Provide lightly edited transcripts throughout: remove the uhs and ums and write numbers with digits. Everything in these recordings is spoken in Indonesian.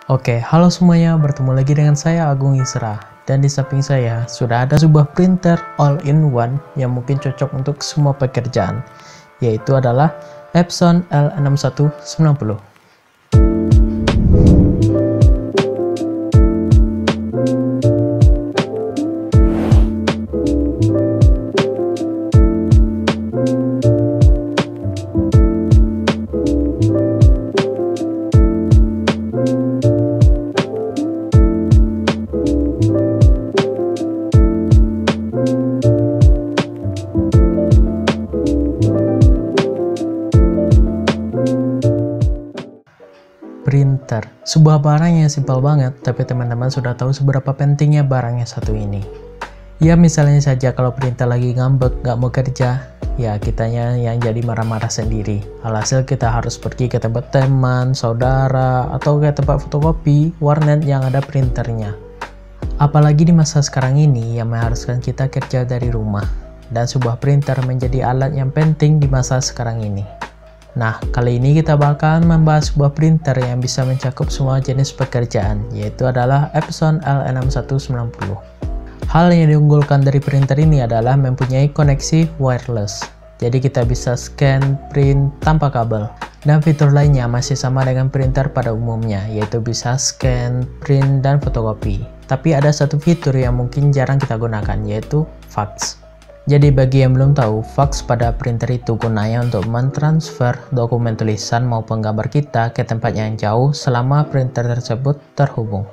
Oke, halo semuanya, bertemu lagi dengan saya Agung Isra. Dan di samping saya sudah ada sebuah printer all-in-one yang mungkin cocok untuk semua pekerjaan, yaitu adalah Epson L6190. Printer, sebuah barang yang simpel banget, tapi teman-teman sudah tahu seberapa pentingnya barang yang satu ini. Ya misalnya saja kalau printer lagi ngambek, gak mau kerja, ya kitanya yang jadi marah-marah sendiri. Alhasil kita harus pergi ke tempat teman, saudara, atau ke tempat fotokopi, warnet yang ada printernya. Apalagi di masa sekarang ini yang mengharuskan kita kerja dari rumah, dan sebuah printer menjadi alat yang penting di masa sekarang ini. Nah, kali ini kita bakalan membahas sebuah printer yang bisa mencakup semua jenis pekerjaan, yaitu adalah Epson L6190. Hal yang diunggulkan dari printer ini adalah mempunyai koneksi wireless. Jadi kita bisa scan, print tanpa kabel. Dan fitur lainnya masih sama dengan printer pada umumnya, yaitu bisa scan, print, dan fotokopi. Tapi ada satu fitur yang mungkin jarang kita gunakan, yaitu fax. Jadi bagi yang belum tahu, fax pada printer itu gunanya untuk mentransfer dokumen tulisan maupun gambar kita ke tempat yang jauh selama printer tersebut terhubung.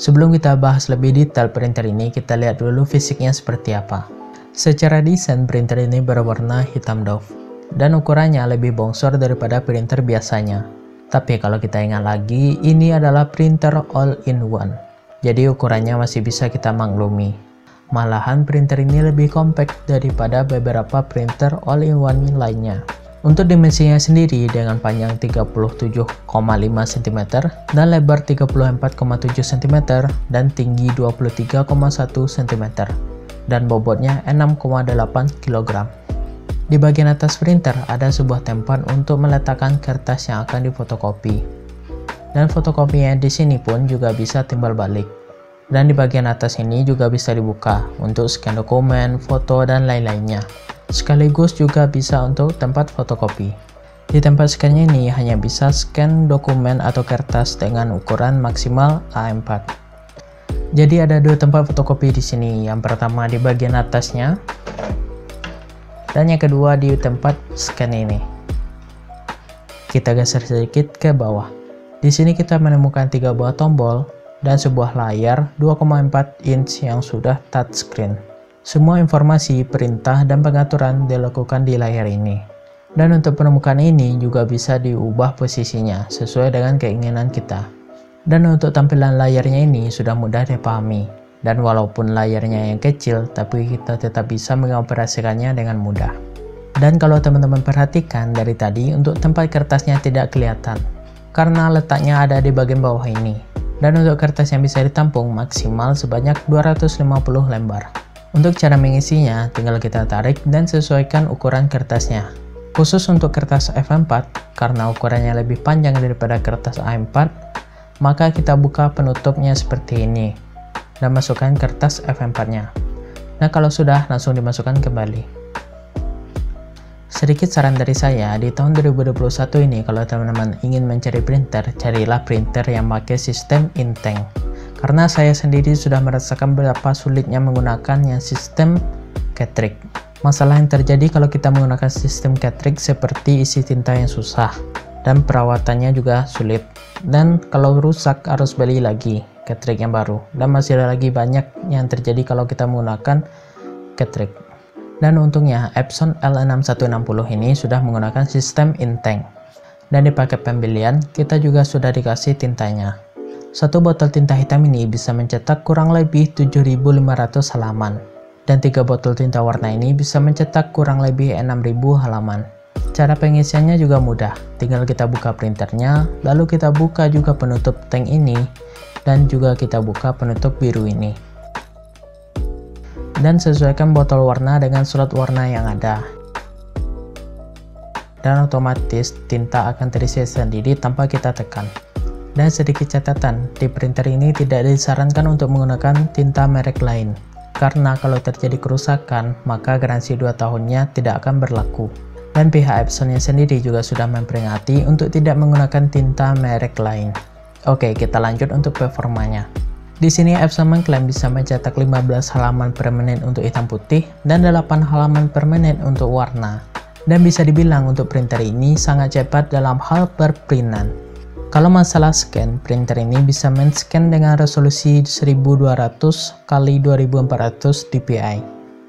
Sebelum kita bahas lebih detail printer ini, kita lihat dulu fisiknya seperti apa. Secara desain, printer ini berwarna hitam doff, dan ukurannya lebih bongsor daripada printer biasanya. Tapi kalau kita ingat lagi, ini adalah printer all-in-one, jadi ukurannya masih bisa kita maklumi. Malahan printer ini lebih compact daripada beberapa printer all-in-one lainnya. Untuk dimensinya sendiri dengan panjang 37,5 cm dan lebar 34,7 cm dan tinggi 23,1 cm dan bobotnya 6,8 kg. Di bagian atas printer ada sebuah tempat untuk meletakkan kertas yang akan difotokopi. Dan fotokopinya di sini pun juga bisa timbal balik. Dan di bagian atas ini juga bisa dibuka untuk scan dokumen, foto, dan lain-lainnya. Sekaligus juga bisa untuk tempat fotokopi. Di tempat scan ini hanya bisa scan dokumen atau kertas dengan ukuran maksimal A4. Jadi ada dua tempat fotokopi di sini. Yang pertama di bagian atasnya, dan yang kedua di tempat scan ini. Kita geser sedikit ke bawah. Di sini kita menemukan 3 buah tombol dan sebuah layar 2,4 inch yang sudah touchscreen. Semua informasi, perintah, dan pengaturan dilakukan di layar ini. Dan untuk penemukan ini juga bisa diubah posisinya sesuai dengan keinginan kita. Dan untuk tampilan layarnya ini sudah mudah dipahami. Dan walaupun layarnya yang kecil, tapi kita tetap bisa mengoperasikannya dengan mudah. Dan kalau teman-teman perhatikan dari tadi, untuk tempat kertasnya tidak kelihatan, karena letaknya ada di bagian bawah ini. Dan untuk kertas yang bisa ditampung maksimal sebanyak 250 lembar. Untuk cara mengisinya, tinggal kita tarik dan sesuaikan ukuran kertasnya. Khusus untuk kertas F4, karena ukurannya lebih panjang daripada kertas A4, maka kita buka penutupnya seperti ini, dan masukkan kertas F4-nya. Nah kalau sudah, langsung dimasukkan kembali. Sedikit saran dari saya, di tahun 2021 ini kalau teman-teman ingin mencari printer, carilah printer yang pakai sistem Intank. Karena saya sendiri sudah merasakan berapa sulitnya menggunakan yang sistem cartridge. Masalah yang terjadi kalau kita menggunakan sistem cartridge seperti isi tinta yang susah, dan perawatannya juga sulit. Dan kalau rusak harus beli lagi cartridge yang baru. Dan masih ada lagi banyak yang terjadi kalau kita menggunakan cartridge. Dan untungnya Epson L6160 ini sudah menggunakan sistem Intank. Dan di paket pembelian kita juga sudah dikasih tintanya. Satu botol tinta hitam ini bisa mencetak kurang lebih 7.500 halaman. Dan 3 botol tinta warna ini bisa mencetak kurang lebih 6.000 halaman. Cara pengisiannya juga mudah. Tinggal kita buka printernya, lalu kita buka juga penutup tank ini, dan juga kita buka penutup biru ini. Dan sesuaikan botol warna dengan slot warna yang ada. Dan otomatis tinta akan terisi sendiri tanpa kita tekan. Dan sedikit catatan, di printer ini tidak disarankan untuk menggunakan tinta merek lain. Karena kalau terjadi kerusakan, maka garansi 2 tahunnya tidak akan berlaku. Dan pihak Epsonnya sendiri juga sudah memperingati untuk tidak menggunakan tinta merek lain. Oke, kita lanjut untuk performanya. Di sini Epson mengklaim bisa mencetak 15 halaman per menit untuk hitam putih dan 8 halaman per menit untuk warna. Dan bisa dibilang untuk printer ini sangat cepat dalam hal perprintan. Kalau masalah scan, printer ini bisa men-scan dengan resolusi 1200 x 2400 dpi.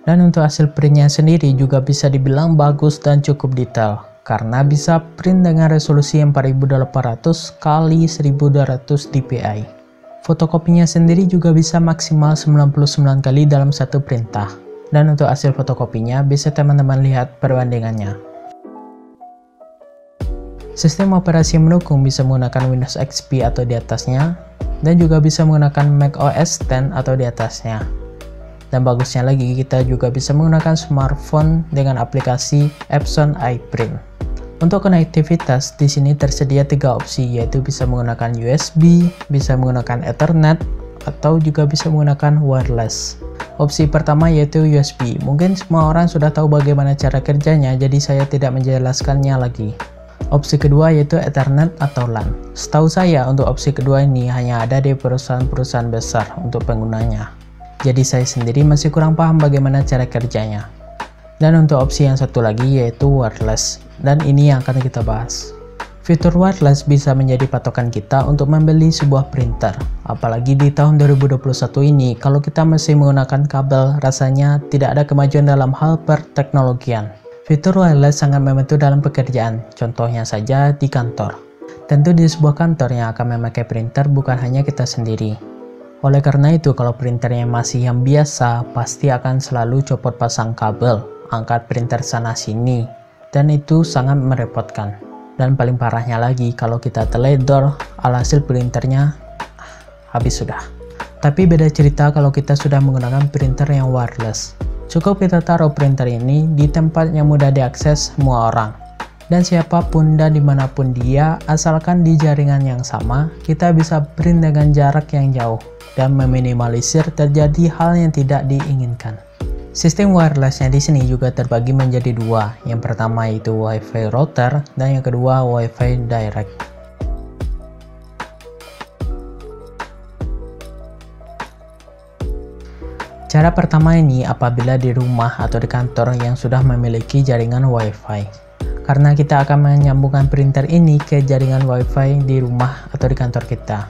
Dan untuk hasil printnya sendiri juga bisa dibilang bagus dan cukup detail, karena bisa print dengan resolusi 4800 x 1200 dpi. Fotokopinya sendiri juga bisa maksimal 99 kali dalam satu perintah. Dan untuk hasil fotokopinya bisa teman-teman lihat perbandingannya. Sistem operasi mendukung bisa menggunakan Windows XP atau di atasnya, dan juga bisa menggunakan Mac OS X atau di atasnya. Dan bagusnya lagi, kita juga bisa menggunakan smartphone dengan aplikasi Epson iPrint. Untuk konektivitas, di sini tersedia 3 opsi, yaitu bisa menggunakan USB, bisa menggunakan Ethernet, atau juga bisa menggunakan wireless. Opsi pertama yaitu USB. Mungkin semua orang sudah tahu bagaimana cara kerjanya, jadi saya tidak menjelaskannya lagi. Opsi kedua yaitu Ethernet atau LAN. Setahu saya untuk opsi kedua ini hanya ada di perusahaan-perusahaan besar untuk penggunanya. Jadi saya sendiri masih kurang paham bagaimana cara kerjanya. Dan untuk opsi yang satu lagi yaitu wireless. Dan ini yang akan kita bahas. Fitur wireless bisa menjadi patokan kita untuk membeli sebuah printer. Apalagi di tahun 2021 ini, kalau kita masih menggunakan kabel, rasanya tidak ada kemajuan dalam hal perteknologian. Fitur wireless sangat membantu dalam pekerjaan, contohnya saja di kantor. Tentu di sebuah kantor yang akan memakai printer bukan hanya kita sendiri. Oleh karena itu, kalau printernya masih yang biasa, pasti akan selalu copot pasang kabel, angkat printer sana-sini, dan itu sangat merepotkan. Dan paling parahnya lagi, kalau kita teledor, alhasil printernya habis sudah. Tapi beda cerita kalau kita sudah menggunakan printer yang wireless. Cukup kita taruh printer ini di tempat yang mudah diakses semua orang. Dan siapapun dan dimanapun dia, asalkan di jaringan yang sama, kita bisa print dengan jarak yang jauh dan meminimalisir terjadi hal yang tidak diinginkan. Sistem wirelessnya di sini juga terbagi menjadi dua. Yang pertama yaitu Wi-Fi router dan yang kedua Wi-Fi direct. Cara pertama ini apabila di rumah atau di kantor yang sudah memiliki jaringan Wi-Fi. Karena kita akan menyambungkan printer ini ke jaringan Wi-Fi di rumah atau di kantor kita.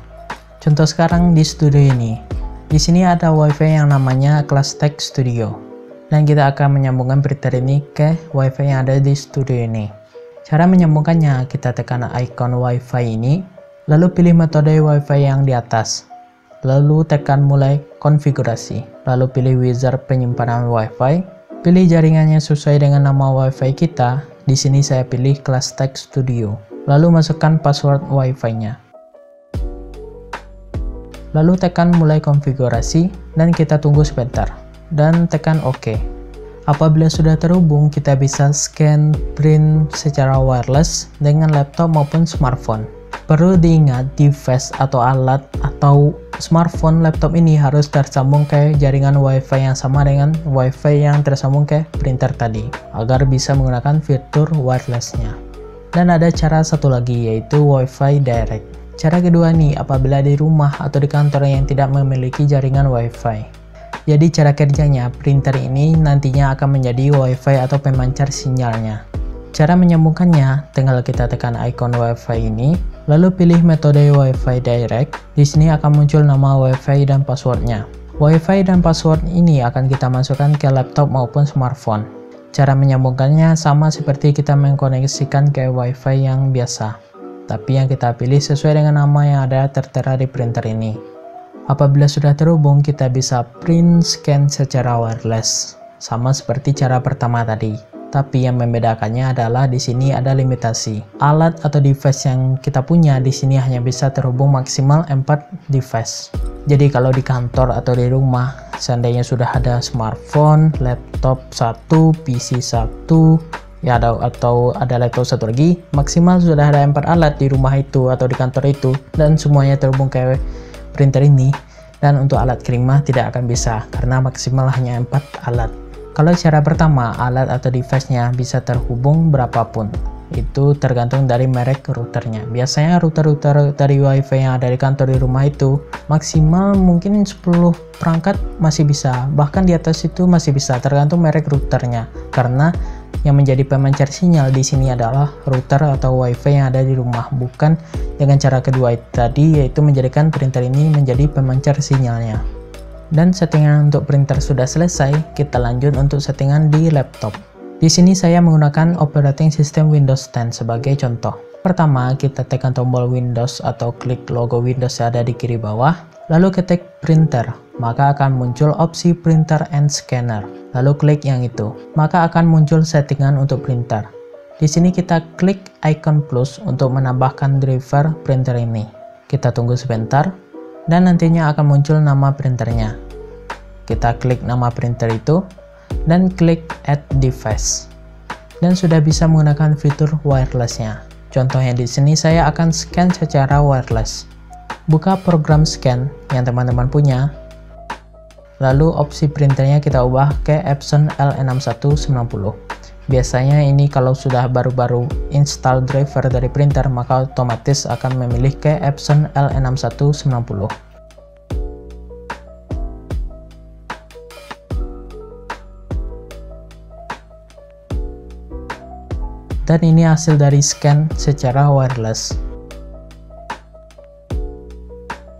Contoh sekarang di studio ini. Di sini ada Wi-Fi yang namanya ClassTech Studio. Dan kita akan menyambungkan printer ini ke Wi-Fi yang ada di studio ini. Cara menyambungkannya, kita tekan icon Wi-Fi ini, lalu pilih metode Wi-Fi yang di atas. Lalu tekan mulai konfigurasi, lalu pilih wizard penyimpanan Wi-Fi, pilih jaringannya sesuai dengan nama Wi-Fi kita. Di sini saya pilih ClassTech Studio, lalu masukkan password Wi-Fi-nya. Lalu tekan mulai konfigurasi dan kita tunggu sebentar dan tekan OK. Apabila sudah terhubung, kita bisa scan print secara wireless dengan laptop maupun smartphone. Perlu diingat, device atau alat atau smartphone laptop ini harus tersambung ke jaringan Wi-Fi yang sama dengan Wi-Fi yang tersambung ke printer tadi, agar bisa menggunakan fitur wirelessnya. Dan ada cara satu lagi, yaitu Wi-Fi direct. Cara kedua nih, apabila di rumah atau di kantor yang tidak memiliki jaringan Wi-Fi. Jadi cara kerjanya, printer ini nantinya akan menjadi Wi-Fi atau pemancar sinyalnya. Cara menyambungkannya, tinggal kita tekan icon Wi-Fi ini, lalu pilih metode Wi-Fi Direct. Di sini akan muncul nama Wi-Fi dan passwordnya. Wi-Fi dan password ini akan kita masukkan ke laptop maupun smartphone. Cara menyambungkannya sama seperti kita mengkoneksikan ke Wi-Fi yang biasa, tapi yang kita pilih sesuai dengan nama yang ada tertera di printer ini. Apabila sudah terhubung, kita bisa print scan secara wireless, sama seperti cara pertama tadi. Tapi yang membedakannya adalah di sini ada limitasi. Alat atau device yang kita punya di sini hanya bisa terhubung maksimal 4 device. Jadi kalau di kantor atau di rumah, seandainya sudah ada smartphone, laptop 1, PC 1, ya atau ada laptop satu lagi, maksimal sudah ada 4 alat di rumah itu atau di kantor itu, dan semuanya terhubung ke printer ini. Dan untuk alat kering mah tidak akan bisa karena maksimal hanya 4 alat. Kalau cara pertama, alat atau device-nya bisa terhubung berapapun. Itu tergantung dari merek routernya. Biasanya router-router dari wifi yang ada di kantor di rumah itu maksimal mungkin 10 perangkat masih bisa, bahkan di atas itu masih bisa, tergantung merek routernya. Karena yang menjadi pemancar sinyal di sini adalah router atau wifi yang ada di rumah, bukan dengan cara kedua itu tadi, yaitu menjadikan printer ini menjadi pemancar sinyalnya. Dan settingan untuk printer sudah selesai, kita lanjut untuk settingan di laptop. Di sini saya menggunakan operating system Windows 10 sebagai contoh. Pertama, kita tekan tombol Windows atau klik logo Windows yang ada di kiri bawah, lalu ketik printer, maka akan muncul opsi printer and scanner. Lalu klik yang itu, maka akan muncul settingan untuk printer. Di sini kita klik icon plus untuk menambahkan driver printer ini. Kita tunggu sebentar, dan nantinya akan muncul nama printernya. Kita klik nama printer itu, dan klik add device, dan sudah bisa menggunakan fitur wirelessnya. Contohnya di sini saya akan scan secara wireless. Buka program scan yang teman-teman punya, lalu opsi printernya kita ubah ke Epson L6190. Biasanya ini kalau sudah baru-baru install driver dari printer, maka otomatis akan memilih ke Epson L6190. Dan ini hasil dari scan secara wireless.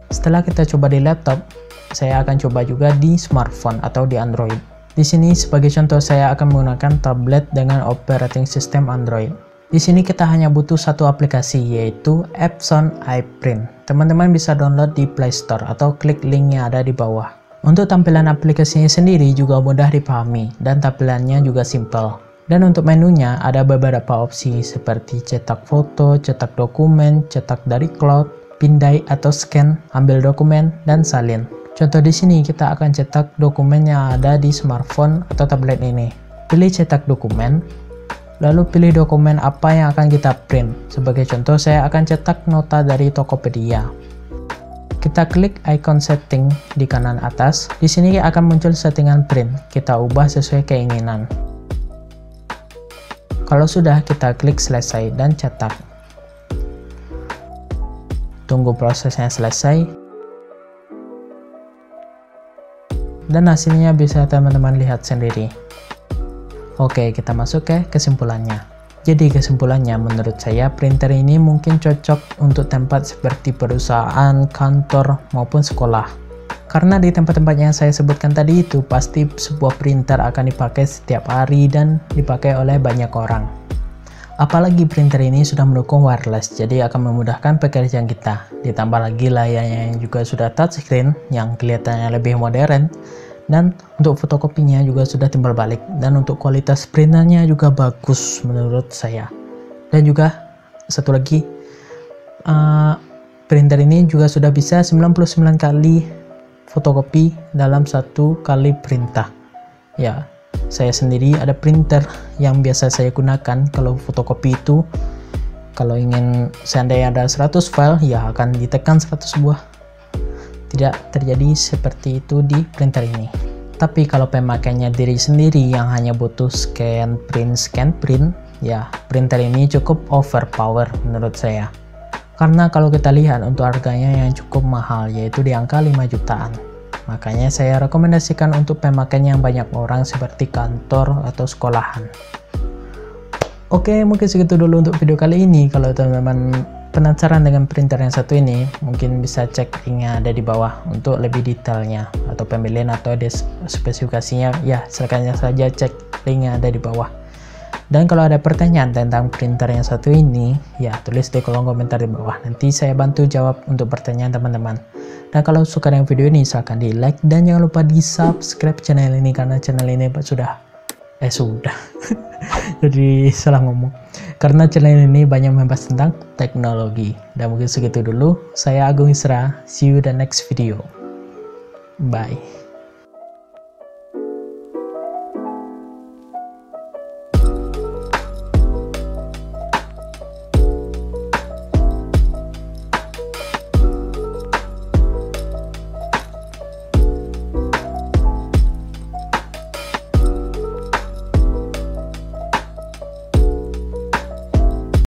Setelah kita coba di laptop, saya akan coba juga di smartphone atau di Android. Di sini sebagai contoh saya akan menggunakan tablet dengan operating system Android. Di sini kita hanya butuh satu aplikasi, yaitu Epson iPrint. Teman-teman bisa download di Play Store atau klik link yang ada di bawah. Untuk tampilan aplikasinya sendiri juga mudah dipahami dan tampilannya juga simple. Dan untuk menunya ada beberapa opsi seperti cetak foto, cetak dokumen, cetak dari cloud, pindai atau scan, ambil dokumen, dan salin. Contoh di sini kita akan cetak dokumen yang ada di smartphone atau tablet ini. Pilih cetak dokumen, lalu pilih dokumen apa yang akan kita print. Sebagai contoh saya akan cetak nota dari Tokopedia. Kita klik icon setting di kanan atas. Di sini akan muncul settingan print. Kita ubah sesuai keinginan. Kalau sudah, kita klik selesai dan cetak. Tunggu prosesnya selesai. Dan hasilnya bisa teman-teman lihat sendiri. Oke, kita masuk ke kesimpulannya. Jadi kesimpulannya menurut saya printer ini mungkin cocok untuk tempat seperti perusahaan, kantor, maupun sekolah. Karena di tempat-tempat yang saya sebutkan tadi itu pasti sebuah printer akan dipakai setiap hari dan dipakai oleh banyak orang. Apalagi printer ini sudah mendukung wireless, jadi akan memudahkan pekerjaan kita. Ditambah lagi layarnya yang juga sudah touchscreen yang kelihatannya lebih modern, dan untuk fotokopinya juga sudah timbal balik, dan untuk kualitas printernya juga bagus menurut saya. Dan juga satu lagi, printer ini juga sudah bisa 99 kali fotokopi dalam satu kali perintah. Ya, saya sendiri ada printer yang biasa saya gunakan kalau fotokopi itu. Kalau ingin seandainya ada 100 file, ya akan ditekan 100 buah. Tidak terjadi seperti itu di printer ini. Tapi kalau pemakainya diri sendiri yang hanya butuh scan print, ya printer ini cukup overpower menurut saya. Karena kalau kita lihat untuk harganya yang cukup mahal, yaitu di angka 5 jutaan. Makanya saya rekomendasikan untuk pemakaian yang banyak orang seperti kantor atau sekolahan. Oke, mungkin segitu dulu untuk video kali ini. Kalau teman-teman penasaran dengan printer yang satu ini, mungkin bisa cek linknya ada di bawah untuk lebih detailnya atau pembelian atau spesifikasinya. Ya, silakan saja cek linknya ada di bawah. Dan kalau ada pertanyaan tentang printer yang satu ini, ya tulis di kolom komentar di bawah. Nanti saya bantu jawab untuk pertanyaan teman-teman. Dan kalau suka dengan video ini, silahkan di like dan jangan lupa di subscribe channel ini, karena channel ini sudah jadi salah ngomong. Karena channel ini banyak membahas tentang teknologi. Dan mungkin segitu dulu. Saya Agung Isra. See you the next video. Bye.